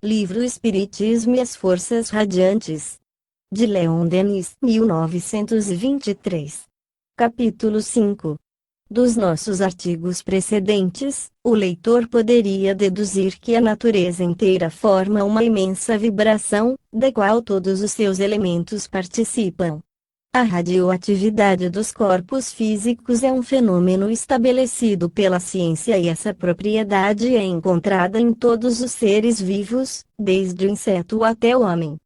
Livro Espiritismo e as Forças Radiantes. De Leon Denis, 1923. Capítulo 5. Dos nossos artigos precedentes, o leitor poderia deduzir que a natureza inteira forma uma imensa vibração, da qual todos os seus elementos participam. A radioatividade dos corpos físicos é um fenômeno estabelecido pela ciência e essa propriedade é encontrada em todos os seres vivos, desde o inseto até o homem.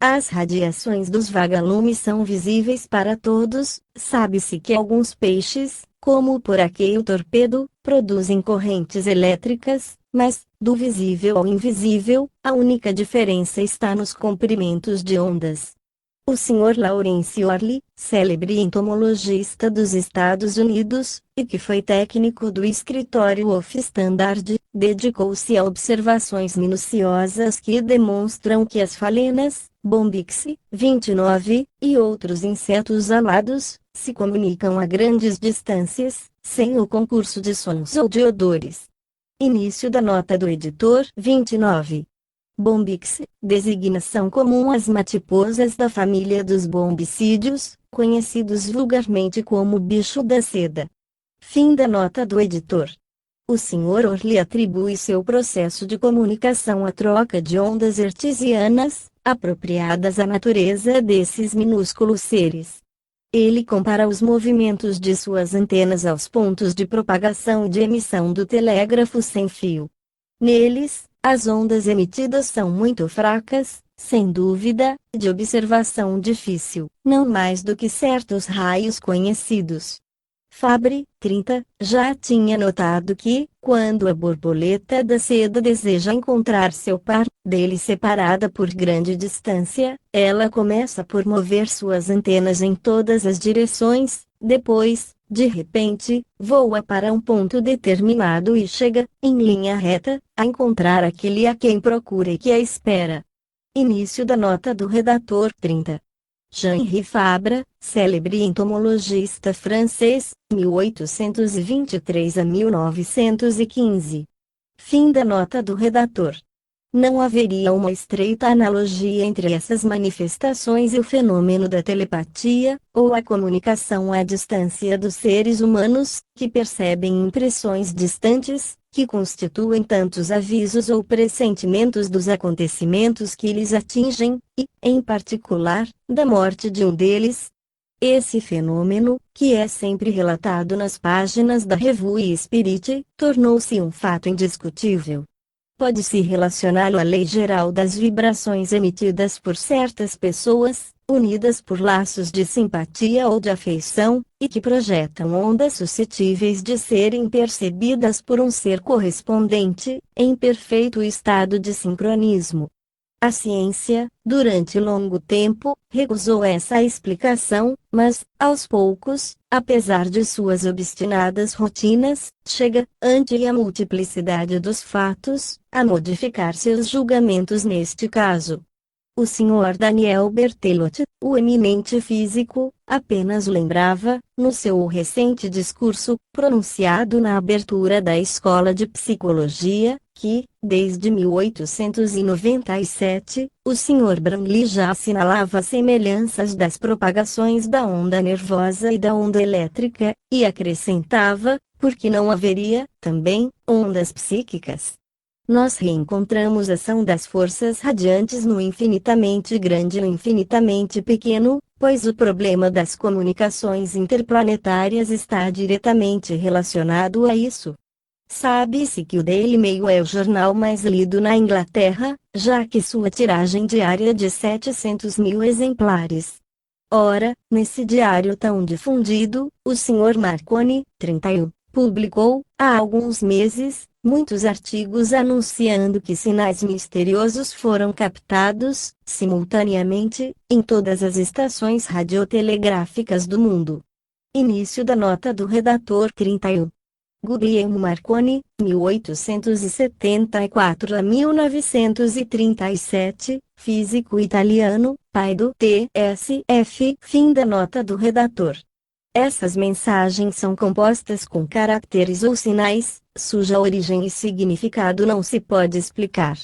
As radiações dos vagalumes são visíveis para todos, sabe-se que alguns peixes, como o poraquê e o torpedo, produzem correntes elétricas, mas, do visível ao invisível, a única diferença está nos comprimentos de ondas. O Sr. Lawrence Orley, célebre entomologista dos Estados Unidos, e que foi técnico do escritório Wolf Standard, dedicou-se a observações minuciosas que demonstram que as falenas, Bombyx, 29, e outros insetos alados, se comunicam a grandes distâncias, sem o concurso de sons ou de odores. Início da nota do editor 29. Bombyx, designação comum às mariposas da família dos bombicídeos, conhecidos vulgarmente como bicho da seda. Fim da nota do editor. O Sr. Orley atribui seu processo de comunicação à troca de ondas hertzianas, apropriadas à natureza desses minúsculos seres. Ele compara os movimentos de suas antenas aos pontos de propagação e de emissão do telégrafo sem fio. Neles, as ondas emitidas são muito fracas, sem dúvida, de observação difícil, não mais do que certos raios conhecidos. Fabre, 30, já tinha notado que, quando a borboleta da seda deseja encontrar seu par, dele separada por grande distância, ela começa por mover suas antenas em todas as direções, depois, de repente, voa para um ponto determinado e chega, em linha reta, a encontrar aquele a quem procura e que a espera. Início da nota do redator 30. Jean-Henri Fabre, célebre entomologista francês, 1823 a 1915. Fim da nota do redator. Não haveria uma estreita analogia entre essas manifestações e o fenômeno da telepatia, ou a comunicação à distância dos seres humanos, que percebem impressões distantes, que constituem tantos avisos ou pressentimentos dos acontecimentos que lhes atingem, e, em particular, da morte de um deles. Esse fenômeno, que é sempre relatado nas páginas da Revue Spirit, tornou-se um fato indiscutível. Pode-se relacioná-lo à lei geral das vibrações emitidas por certas pessoas, unidas por laços de simpatia ou de afeição, e que projetam ondas suscetíveis de serem percebidas por um ser correspondente, em perfeito estado de sincronismo. A ciência, durante longo tempo, recusou essa explicação, mas, aos poucos, apesar de suas obstinadas rotinas, chega, ante a multiplicidade dos fatos, a modificar seus julgamentos neste caso. O Sr. Daniel Berthelot, o eminente físico, apenas lembrava, no seu recente discurso, pronunciado na abertura da Escola de Psicologia, que, desde 1897, o Sr. Brownlee já assinalava semelhanças das propagações da onda nervosa e da onda elétrica, e acrescentava, porque não haveria, também, ondas psíquicas. Nós reencontramos a ação das forças radiantes no infinitamente grande e no infinitamente pequeno, pois o problema das comunicações interplanetárias está diretamente relacionado a isso. Sabe-se que o Daily Mail é o jornal mais lido na Inglaterra, já que sua tiragem diária é de 700.000 exemplares. Ora, nesse diário tão difundido, o Sr. Marconi, 31, publicou, há alguns meses, muitos artigos anunciando que sinais misteriosos foram captados, simultaneamente, em todas as estações radiotelegráficas do mundo. Início da nota do redator 31. Guglielmo Marconi, 1874 a 1937, físico italiano, pai do TSF. Fim da nota do redator. Essas mensagens são compostas com caracteres ou sinais, cuja origem e significado não se pode explicar.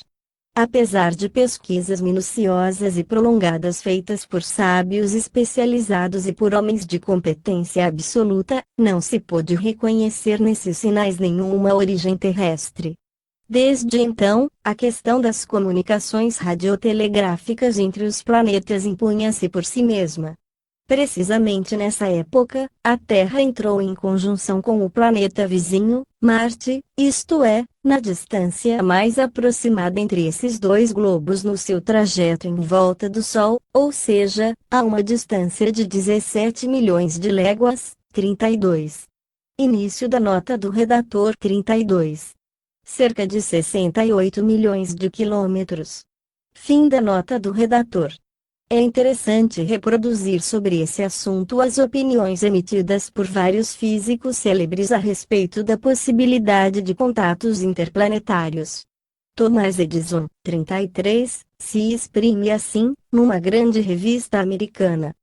Apesar de pesquisas minuciosas e prolongadas feitas por sábios especializados e por homens de competência absoluta, não se pôde reconhecer nesses sinais nenhuma origem terrestre. Desde então, a questão das comunicações radiotelegráficas entre os planetas impunha-se por si mesma. Precisamente nessa época, a Terra entrou em conjunção com o planeta vizinho, Marte, isto é, na distância mais aproximada entre esses dois globos no seu trajeto em volta do Sol, ou seja, a uma distância de 17 milhões de léguas, 32. Início da nota do redator 32. Cerca de 68 milhões de quilômetros. Fim da nota do redator. É interessante reproduzir sobre esse assunto as opiniões emitidas por vários físicos célebres a respeito da possibilidade de contatos interplanetários. Thomas Edison, 33, se exprime assim, numa grande revista americana.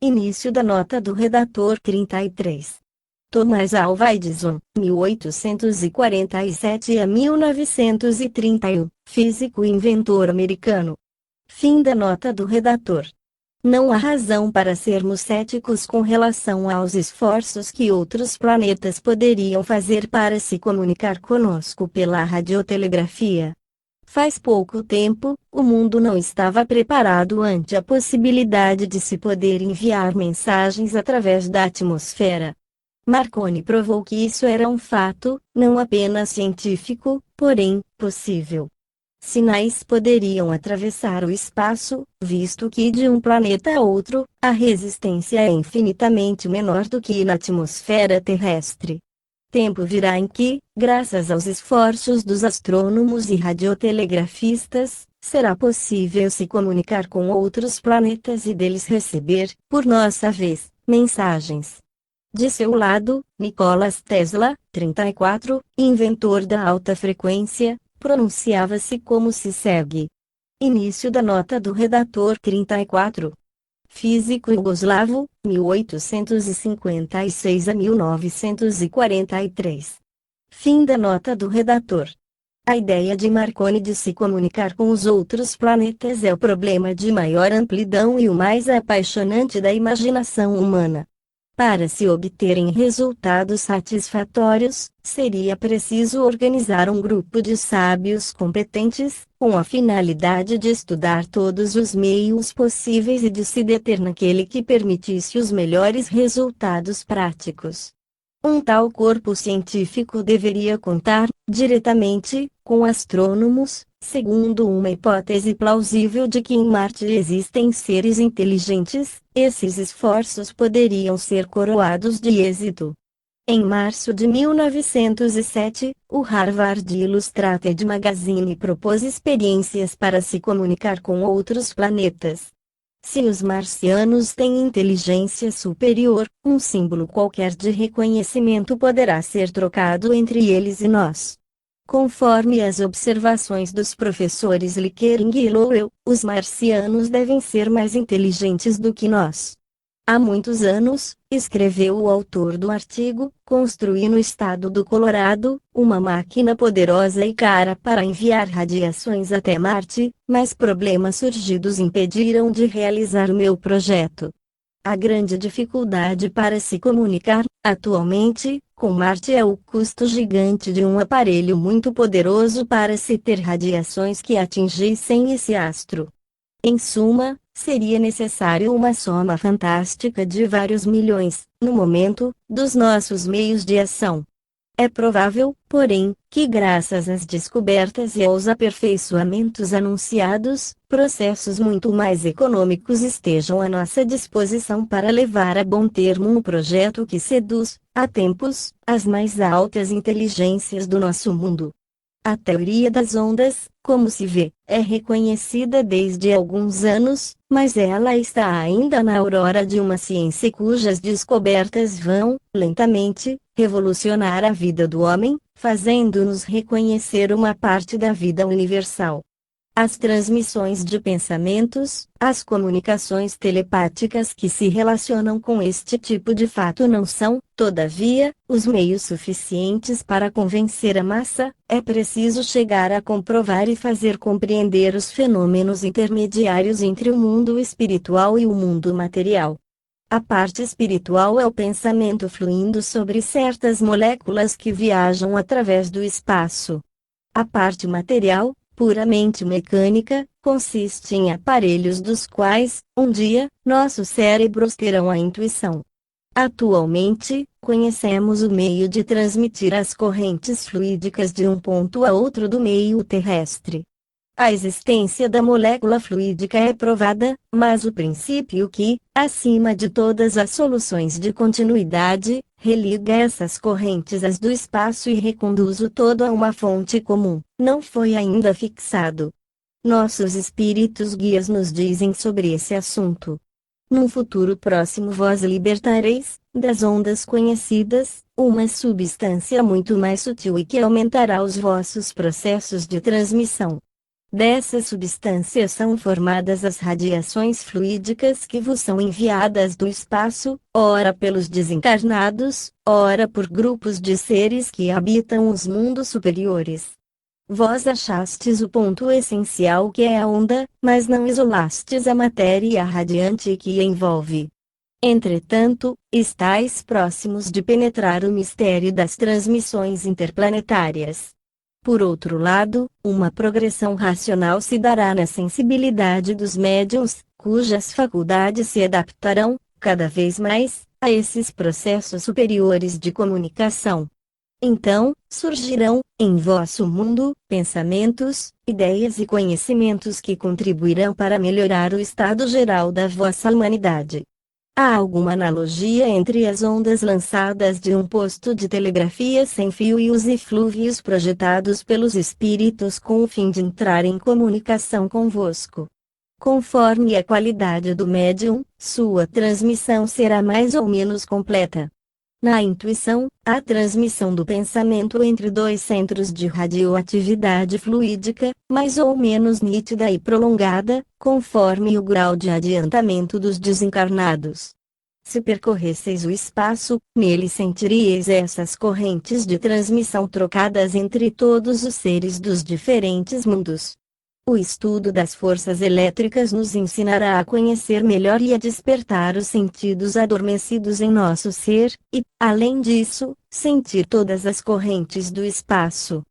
Início da nota do redator 33. Thomas Alva Edison, 1847 a 1931, físico e inventor americano. Fim da nota do redator. Não há razão para sermos céticos com relação aos esforços que outros planetas poderiam fazer para se comunicar conosco pela radiotelegrafia. Faz pouco tempo, o mundo não estava preparado ante a possibilidade de se poder enviar mensagens através da atmosfera. Marconi provou que isso era um fato, não apenas científico, porém, possível. Sinais poderiam atravessar o espaço, visto que de um planeta a outro, a resistência é infinitamente menor do que na atmosfera terrestre. Tempo virá em que, graças aos esforços dos astrônomos e radiotelegrafistas, será possível se comunicar com outros planetas e deles receber, por nossa vez, mensagens. De seu lado, Nikola Tesla, 34, inventor da alta frequência, pronunciava-se como se segue. Início da nota do redator 34. Físico iugoslavo, 1856 a 1943. Fim da nota do redator. A ideia de Marconi de se comunicar com os outros planetas é o problema de maior amplidão e o mais apaixonante da imaginação humana. Para se obterem resultados satisfatórios, seria preciso organizar um grupo de sábios competentes, com a finalidade de estudar todos os meios possíveis e de se deter naquele que permitisse os melhores resultados práticos. Um tal corpo científico deveria contar, diretamente, com astrônomos, segundo uma hipótese plausível de que em Marte existem seres inteligentes. Esses esforços poderiam ser coroados de êxito. Em março de 1907, o Harvard Illustrated Magazine propôs experiências para se comunicar com outros planetas. Se os marcianos têm inteligência superior, um símbolo qualquer de reconhecimento poderá ser trocado entre eles e nós. Conforme as observações dos professores Lickering e Lowell, os marcianos devem ser mais inteligentes do que nós. Há muitos anos, escreveu o autor do artigo, construí no estado do Colorado, uma máquina poderosa e cara para enviar radiações até Marte, mas problemas surgidos impediram de realizar o meu projeto. A grande dificuldade para se comunicar, atualmente, com Marte é o custo gigante de um aparelho muito poderoso para se ter radiações que atingissem esse astro. Em suma, seria necessário uma soma fantástica de vários milhões, no momento, dos nossos meios de ação. É provável, porém, que graças às descobertas e aos aperfeiçoamentos anunciados, processos muito mais econômicos estejam à nossa disposição para levar a bom termo um projeto que seduz, há tempos, as mais altas inteligências do nosso mundo. A teoria das ondas, como se vê, é reconhecida desde alguns anos, mas ela está ainda na aurora de uma ciência cujas descobertas vão, lentamente, revolucionar a vida do homem, fazendo-nos reconhecer uma parte da vida universal. As transmissões de pensamentos, as comunicações telepáticas que se relacionam com este tipo de fato não são, todavia, os meios suficientes para convencer a massa. É preciso chegar a comprovar e fazer compreender os fenômenos intermediários entre o mundo espiritual e o mundo material. A parte espiritual é o pensamento fluindo sobre certas moléculas que viajam através do espaço. A parte material, puramente mecânica, consiste em aparelhos dos quais, um dia, nossos cérebros terão a intuição. Atualmente, conhecemos o meio de transmitir as correntes fluídicas de um ponto a outro do meio terrestre. A existência da molécula fluídica é provada, mas o princípio que, acima de todas as soluções de continuidade, religa essas correntes às do espaço e reconduz o todo a uma fonte comum, não foi ainda fixado. Nossos espíritos guias nos dizem sobre esse assunto. Num futuro próximo vós libertareis, das ondas conhecidas, uma substância muito mais sutil e que aumentará os vossos processos de transmissão. Dessa substância são formadas as radiações fluídicas que vos são enviadas do espaço, ora pelos desencarnados, ora por grupos de seres que habitam os mundos superiores. Vós achastes o ponto essencial que é a onda, mas não isolastes a matéria radiante que a envolve. Entretanto, estáis próximos de penetrar o mistério das transmissões interplanetárias. Por outro lado, uma progressão racional se dará na sensibilidade dos médiuns, cujas faculdades se adaptarão, cada vez mais, a esses processos superiores de comunicação. Então, surgirão, em vosso mundo, pensamentos, ideias e conhecimentos que contribuirão para melhorar o estado geral da vossa humanidade. Há alguma analogia entre as ondas lançadas de um posto de telegrafia sem fio e os eflúvios projetados pelos espíritos com o fim de entrar em comunicação convosco? Conforme a qualidade do médium, sua transmissão será mais ou menos completa. Na intuição, a transmissão do pensamento entre dois centros de radioatividade fluídica, mais ou menos nítida e prolongada, conforme o grau de adiantamento dos desencarnados. Se percorresseis o espaço, nele sentiríeis essas correntes de transmissão trocadas entre todos os seres dos diferentes mundos. O estudo das forças elétricas nos ensinará a conhecer melhor e a despertar os sentidos adormecidos em nosso ser, e, além disso, sentir todas as correntes do espaço.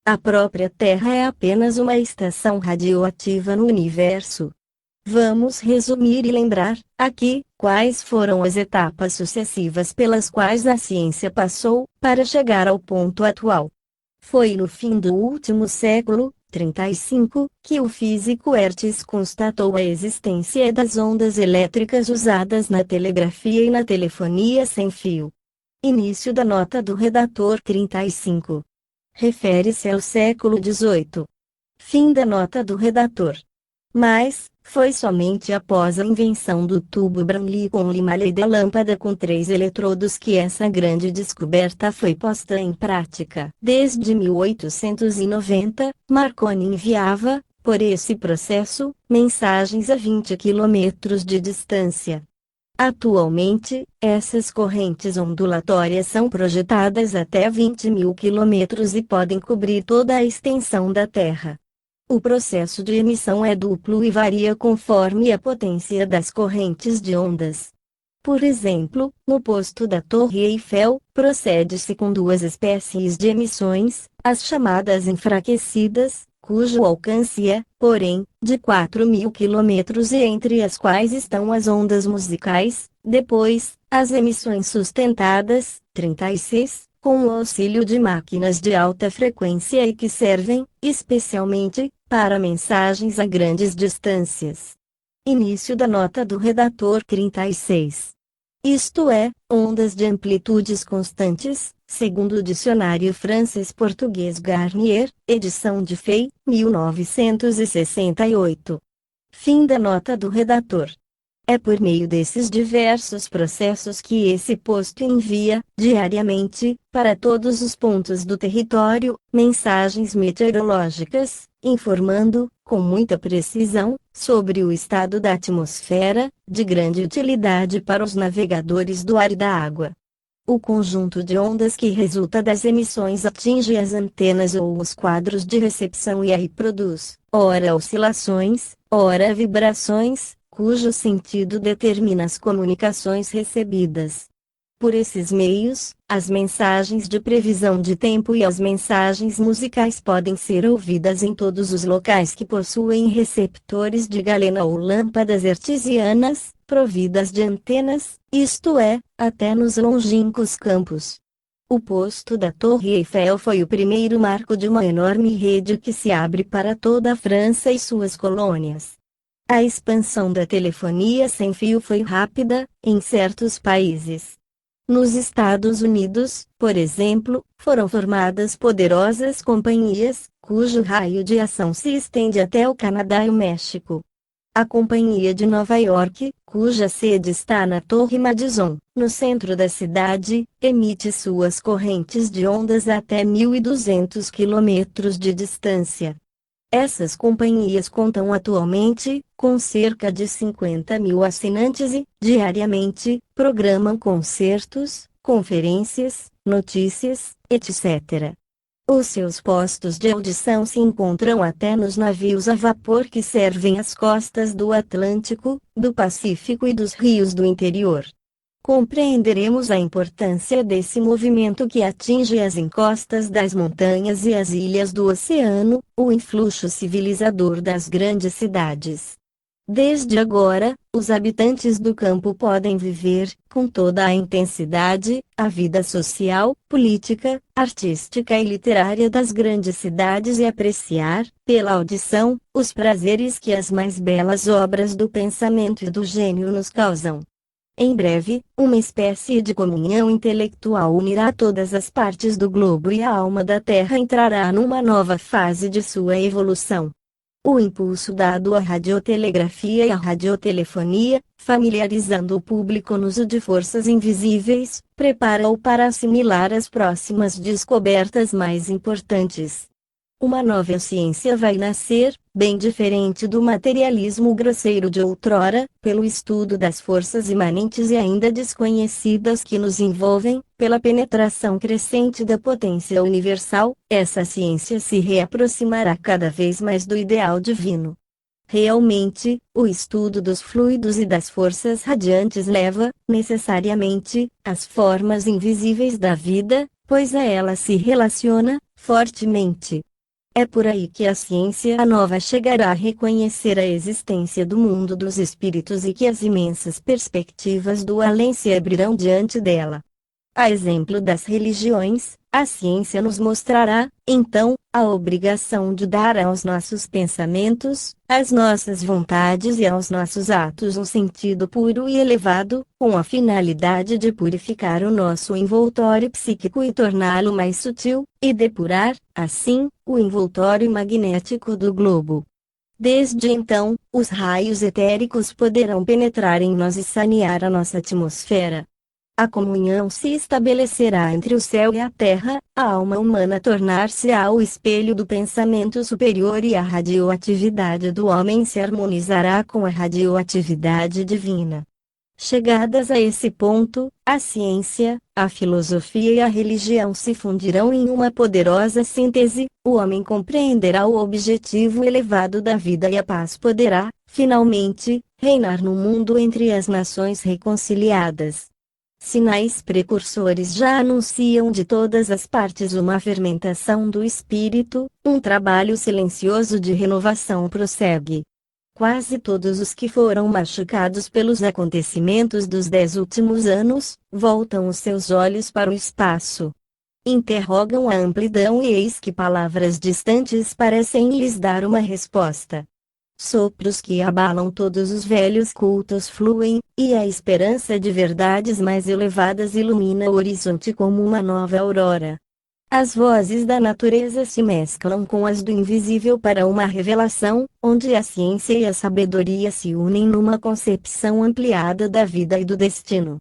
A própria Terra é apenas uma estação radioativa no universo. Vamos resumir e lembrar, aqui, quais foram as etapas sucessivas pelas quais a ciência passou, para chegar ao ponto atual. Foi no fim do último século, 35, que o físico Hertz constatou a existência das ondas elétricas usadas na telegrafia e na telefonia sem fio. Início da nota do redator 35. Refere-se ao século XVIII. Fim da nota do redator. Mas, foi somente após a invenção do tubo Branly com limalha e da lâmpada com 3 eletrodos que essa grande descoberta foi posta em prática. Desde 1890, Marconi enviava, por esse processo, mensagens a 20 quilômetros de distância. Atualmente, essas correntes ondulatórias são projetadas até 20.000 quilômetros e podem cobrir toda a extensão da Terra. O processo de emissão é duplo e varia conforme a potência das correntes de ondas. Por exemplo, no posto da Torre Eiffel, procede-se com 2 espécies de emissões, as chamadas enfraquecidas, cujo alcance é, porém, de 4.000 quilômetros e entre as quais estão as ondas musicais, depois, as emissões sustentadas, 36, com o auxílio de máquinas de alta frequência e que servem, especialmente, para mensagens a grandes distâncias. Início da nota do redator 36. Isto é, ondas de amplitudes constantes, segundo o dicionário francês-português Garnier, edição de Fey, 1968. Fim da nota do redator. É por meio desses diversos processos que esse posto envia, diariamente, para todos os pontos do território, mensagens meteorológicas, informando, com muita precisão, sobre o estado da atmosfera, de grande utilidade para os navegadores do ar e da água. O conjunto de ondas que resulta das emissões atinge as antenas ou os quadros de recepção e aí produz, ora oscilações, ora vibrações, cujo sentido determina as comunicações recebidas. Por esses meios, as mensagens de previsão de tempo e as mensagens musicais podem ser ouvidas em todos os locais que possuem receptores de galena ou lâmpadas hertzianas, providas de antenas, isto é, até nos longínquos campos. O posto da Torre Eiffel foi o primeiro marco de uma enorme rede que se abre para toda a França e suas colônias. A expansão da telefonia sem fio foi rápida, em certos países. Nos Estados Unidos, por exemplo, foram formadas poderosas companhias, cujo raio de ação se estende até o Canadá e o México. A Companhia de Nova York, cuja sede está na Torre Madison, no centro da cidade, emite suas correntes de ondas até 1.200 quilômetros de distância. Essas companhias contam atualmente com cerca de 50.000 assinantes e, diariamente, programam concertos, conferências, notícias, etc. Os seus postos de audição se encontram até nos navios a vapor que servem as costas do Atlântico, do Pacífico e dos rios do interior. Compreenderemos a importância desse movimento que atinge as encostas das montanhas e as ilhas do oceano, o influxo civilizador das grandes cidades. Desde agora, os habitantes do campo podem viver, com toda a intensidade, a vida social, política, artística e literária das grandes cidades e apreciar, pela audição, os prazeres que as mais belas obras do pensamento e do gênio nos causam. Em breve, uma espécie de comunhão intelectual unirá todas as partes do globo e a alma da Terra entrará numa nova fase de sua evolução. O impulso dado à radiotelegrafia e à radiotelefonia, familiarizando o público no uso de forças invisíveis, prepara-o para assimilar as próximas descobertas mais importantes. Uma nova ciência vai nascer, bem diferente do materialismo grosseiro de outrora, pelo estudo das forças imanentes e ainda desconhecidas que nos envolvem, pela penetração crescente da potência universal, essa ciência se reaproximará cada vez mais do ideal divino. Realmente, o estudo dos fluidos e das forças radiantes leva, necessariamente, às formas invisíveis da vida, pois a ela se relaciona, fortemente. É por aí que a ciência nova chegará a reconhecer a existência do mundo dos espíritos e que as imensas perspectivas do além se abrirão diante dela. A exemplo das religiões, a ciência nos mostrará, então, a obrigação de dar aos nossos pensamentos, às nossas vontades e aos nossos atos um sentido puro e elevado, com a finalidade de purificar o nosso envoltório psíquico e torná-lo mais sutil, e depurar, assim, o envoltório magnético do globo. Desde então, os raios etéricos poderão penetrar em nós e sanear a nossa atmosfera. A comunhão se estabelecerá entre o céu e a terra, a alma humana tornar-se-á o espelho do pensamento superior e a radioatividade do homem se harmonizará com a radioatividade divina. Chegadas a esse ponto, a ciência, a filosofia e a religião se fundirão em uma poderosa síntese, o homem compreenderá o objetivo elevado da vida e a paz poderá, finalmente, reinar no mundo entre as nações reconciliadas. Sinais precursores já anunciam de todas as partes uma fermentação do espírito, um trabalho silencioso de renovação prossegue. Quase todos os que foram machucados pelos acontecimentos dos 10 últimos anos, voltam os seus olhos para o espaço. Interrogam a amplidão e eis que palavras distantes parecem lhes dar uma resposta. Sopros que abalam todos os velhos cultos fluem, e a esperança de verdades mais elevadas ilumina o horizonte como uma nova aurora. As vozes da natureza se mesclam com as do invisível para uma revelação, onde a ciência e a sabedoria se unem numa concepção ampliada da vida e do destino.